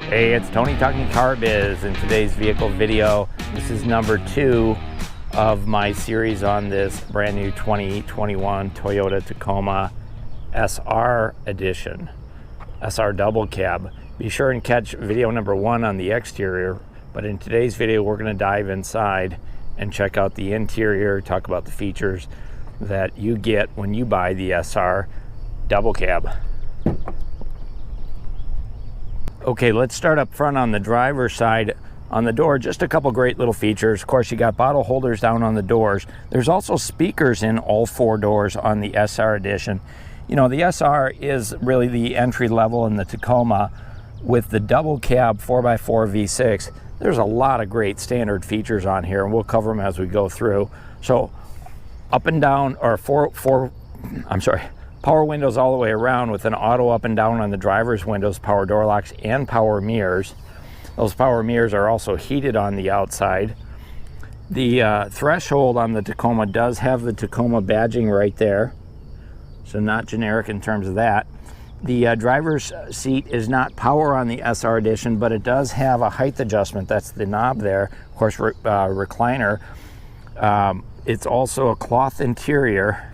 Hey, it's Tony talking car biz. In today's vehicle video, this is number 2 of my series on this brand new 2021 Toyota Tacoma SR edition, SR double cab. Be sure and catch video number 1 on the exterior, but in today's video we're going to dive inside and check out the interior, talk about the features that you get when you buy the SR double cab. Okay, let's start up front on the driver's side. On the door, just a couple great little features. Of course, you got bottle holders down on the doors. There's also speakers in all 4 doors on the SR edition. You know, the SR is really the entry level in the Tacoma. With the double cab 4x4 V6, there's a lot of great standard features on here, and we'll cover them as we go through. So up and down, or power windows all the way around with an auto up and down on the driver's windows, power door locks, and power mirrors. Those power mirrors are also heated on the outside. The threshold on the Tacoma does have the Tacoma badging right there, so not generic in terms of that. The driver's seat is not power on the SR edition, but it does have a height adjustment. That's the knob there. Of course, recliner. It's also a cloth interior,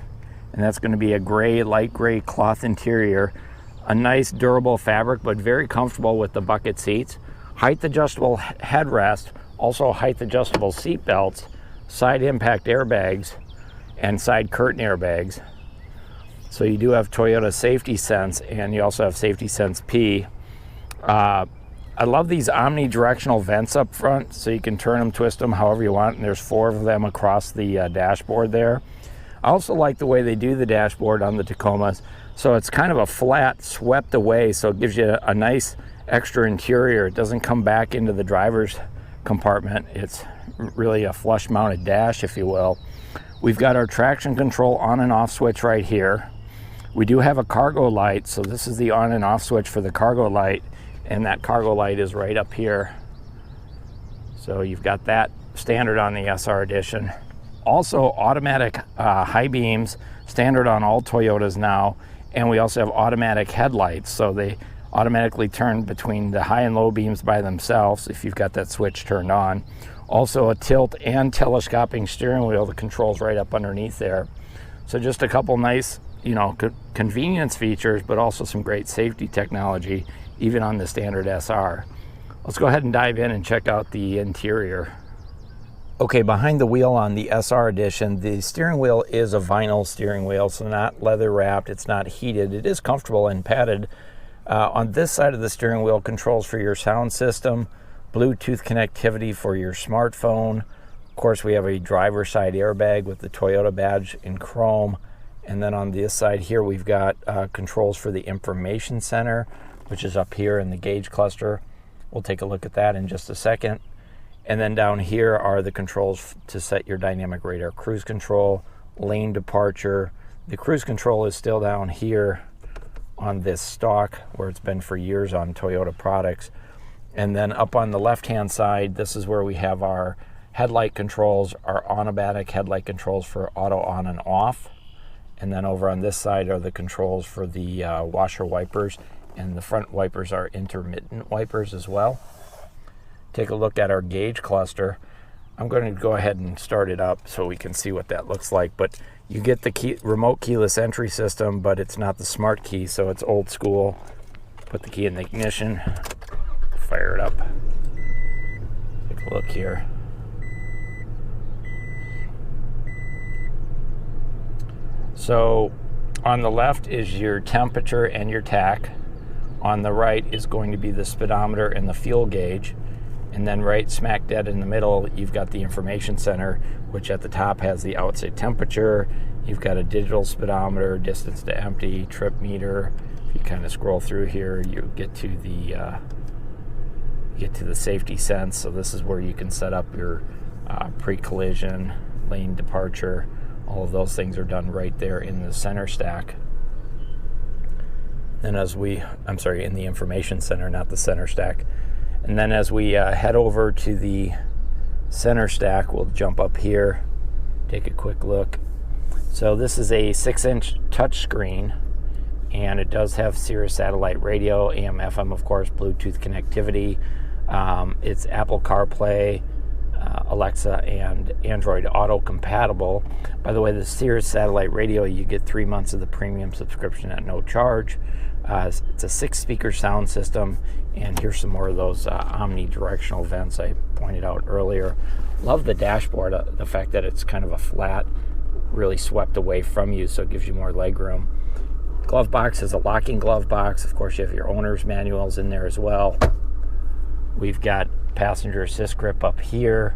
and that's going to be a gray, light gray cloth interior. A nice durable fabric, but very comfortable with the bucket seats. Height adjustable headrest, also height adjustable seat belts, side impact airbags, and side curtain airbags. So you do have Toyota Safety Sense, and you also have Safety Sense P. I love these omnidirectional vents up front, so you can turn them, twist them however you want, and there's 4 of them across the dashboard there. I also like the way they do the dashboard on the Tacomas. So it's kind of a flat, swept away, so it gives you a nice extra interior. It doesn't come back into the driver's compartment. It's really a flush mounted dash, if you will. We've got our traction control on and off switch right here. We do have a cargo light, so this is the on and off switch for the cargo light, and that cargo light is right up here. So you've got that standard on the SR edition. Also automatic high beams, standard on all Toyotas now, and we also have automatic headlights, so they automatically turn between the high and low beams by themselves if you've got that switch turned on. Also a tilt and telescoping steering wheel. The controls right up underneath there. So just a couple nice, you know, convenience features, but also some great safety technology even on the standard SR. Let's go ahead and dive in and check out the interior. Okay, behind the wheel on the SR edition, the steering wheel is a vinyl steering wheel, so not leather wrapped, it's not heated. It is comfortable and padded. On this side of the steering wheel, controls for your sound system, Bluetooth connectivity for your smartphone. Of course, we have a driver's side airbag with the Toyota badge in chrome. And then on this side here, we've got controls for the information center, which is up here in the gauge cluster. We'll take a look at that in just a second. And then down here are the controls to set your dynamic radar cruise control, lane departure. The cruise control is still down here on this stalk where it's been for years on Toyota products. And then up on the left-hand side, this is where we have our headlight controls, our automatic headlight controls for auto on and off. And then over on this side are the controls for the washer wipers, and the front wipers are intermittent wipers as well. Take a look at our gauge cluster. I'm going to go ahead and start it up so we can see what that looks like. But you get the remote keyless entry system, but it's not the smart key, so it's old school. Put the key in the ignition, fire it up. Take a look here. So on the left is your temperature and your tach. On the right is going to be the speedometer and the fuel gauge. And then right smack dead in the middle, you've got the information center, which at the top has the outside temperature. You've got a digital speedometer, distance to empty, trip meter. If you kind of scroll through here, you get to the safety sense. So this is where you can set up your pre-collision, lane departure. All of those things are done right there in the center stack. And in the information center, not the center stack. And then as we head over to the center stack, we'll jump up here, take a quick look. So this is a 6-inch touch screen, and it does have Sirius satellite radio, AM, FM, of course, Bluetooth connectivity. It's Apple CarPlay, Alexa, and Android Auto compatible. By the way, the Sirius satellite radio, you get 3 months of the premium subscription at no charge. It's a 6-speaker sound system, and here's some more of those omnidirectional vents I pointed out earlier. Love the dashboard, the fact that it's kind of a flat, really swept away from you, so it gives you more leg room. Glove box is a locking glove box. Of course, you have your owner's manuals in there as well. We've got passenger assist grip up here.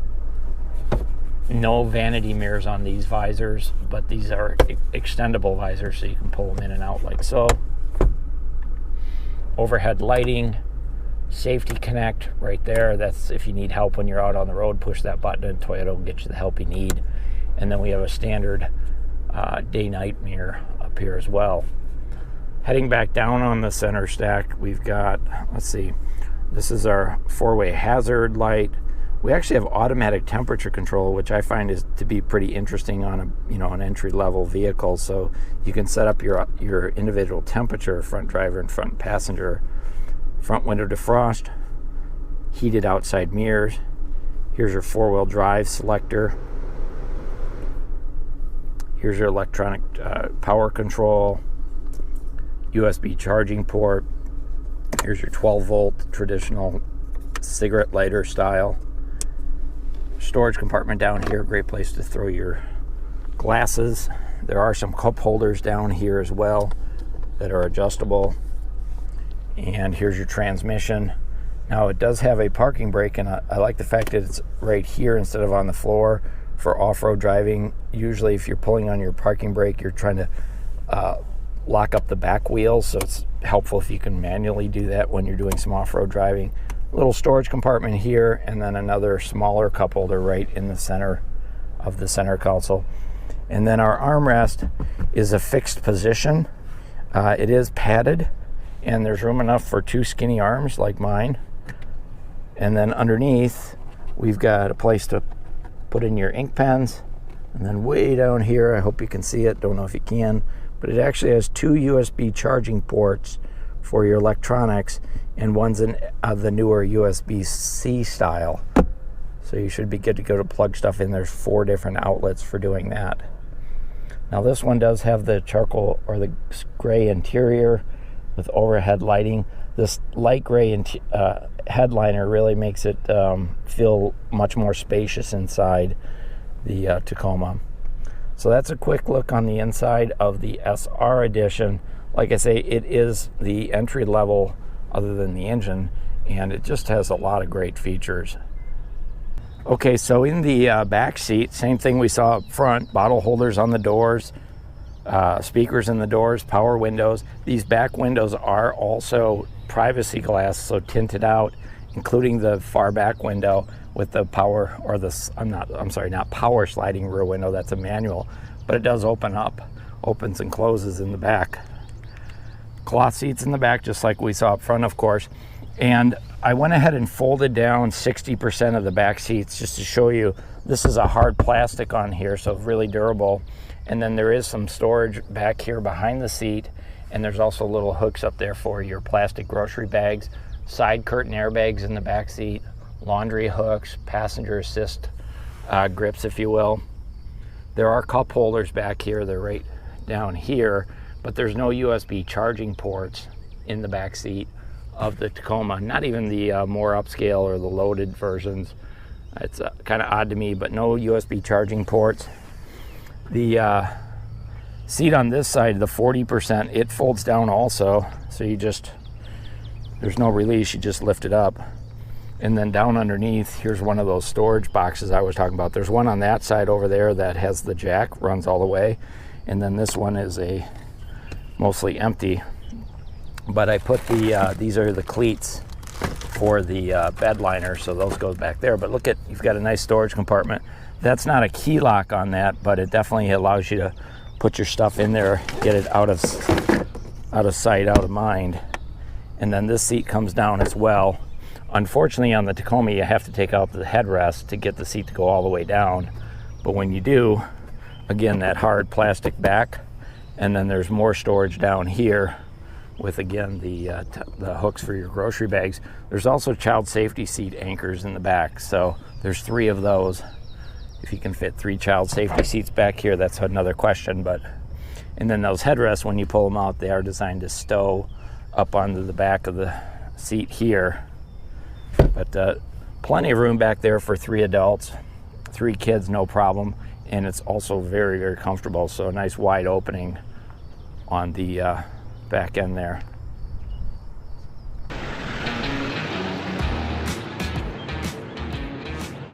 No vanity mirrors on these visors, but these are extendable visors, so you can pull them in and out like so. Overhead lighting, safety connect right there. That's if you need help when you're out on the road, push that button and Toyota will get you the help you need. And then we have a standard day-night mirror up here as well. Heading back down on the center stack, we've got, let's see, this is our 4-way hazard light. We actually have automatic temperature control, which I find is to be pretty interesting on an entry-level vehicle. So you can set up your individual temperature, front driver and front passenger. Front window defrost, heated outside mirrors. Here's your 4-wheel drive selector. Here's your electronic power control, USB charging port. Here's your 12-volt traditional cigarette lighter style. Storage compartment down here, great place to throw your glasses. There are some cup holders down here as well that are adjustable. And here's your transmission. Now it does have a parking brake, and I like the fact that it's right here instead of on the floor for off-road driving. Usually if you're pulling on your parking brake, you're trying to lock up the back wheels, so it's helpful if you can manually do that when you're doing some off-road driving. Little storage compartment here, and then another smaller cup holder right in the center of the center console. And then our armrest is a fixed position. It is padded, and there's room enough for 2 skinny arms like mine. And then underneath, we've got a place to put in your ink pens. And then way down here, I hope you can see it, don't know if you can, but it actually has 2 USB charging ports for your electronics, and one's in the newer USB-C style. So you should be good to go to plug stuff in. There's 4 different outlets for doing that. Now this one does have the charcoal or the gray interior with overhead lighting. This light gray headliner really makes it feel much more spacious inside the Tacoma. So that's a quick look on the inside of the SR Edition. Like I say, it is the entry level other than the engine, and it just has a lot of great features. Okay, so in the back seat, same thing we saw up front, bottle holders on the doors, speakers in the doors, power windows. These back windows are also privacy glass, so tinted out, including the far back window with the power, or not power sliding rear window, that's a manual, but it does open up, opens and closes in the back. Cloth seats in the back, just like we saw up front, of course. And I went ahead and folded down 60% of the back seats just to show you this is a hard plastic on here, so really durable. And then there is some storage back here behind the seat, and there's also little hooks up there for your plastic grocery bags, side curtain airbags in the back seat, laundry hooks, passenger assist grips, if you will. There are cup holders back here, they're right down here, but there's no USB charging ports in the back seat of the Tacoma, not even the more upscale or the loaded versions. It's kind of odd to me, but no USB charging ports. The seat on this side, the 40%, it folds down also, so there's no release, you just lift it up. And then down underneath, here's one of those storage boxes I was talking about. There's one on that side over there that has the jack, runs all the way, and then this one is mostly empty. But I put these are the cleats for the bed liner, so those go back there. But look you've got a nice storage compartment. That's not a key lock on that, but it definitely allows you to put your stuff in there, get it out of sight, out of mind. And then this seat comes down as well. Unfortunately, on the Tacoma, you have to take out the headrest to get the seat to go all the way down. But when you do, again, that hard plastic back, and then there's more storage down here with, again, the hooks for your grocery bags. There's also child safety seat anchors in the back, so there's 3 of those. If you can fit 3 child safety seats back here, that's another question. And then those headrests, when you pull them out, they are designed to stow up onto the back of the seat here. But plenty of room back there for 3 adults, 3 kids, no problem. And it's also very, very comfortable. So a nice wide opening on the back end there.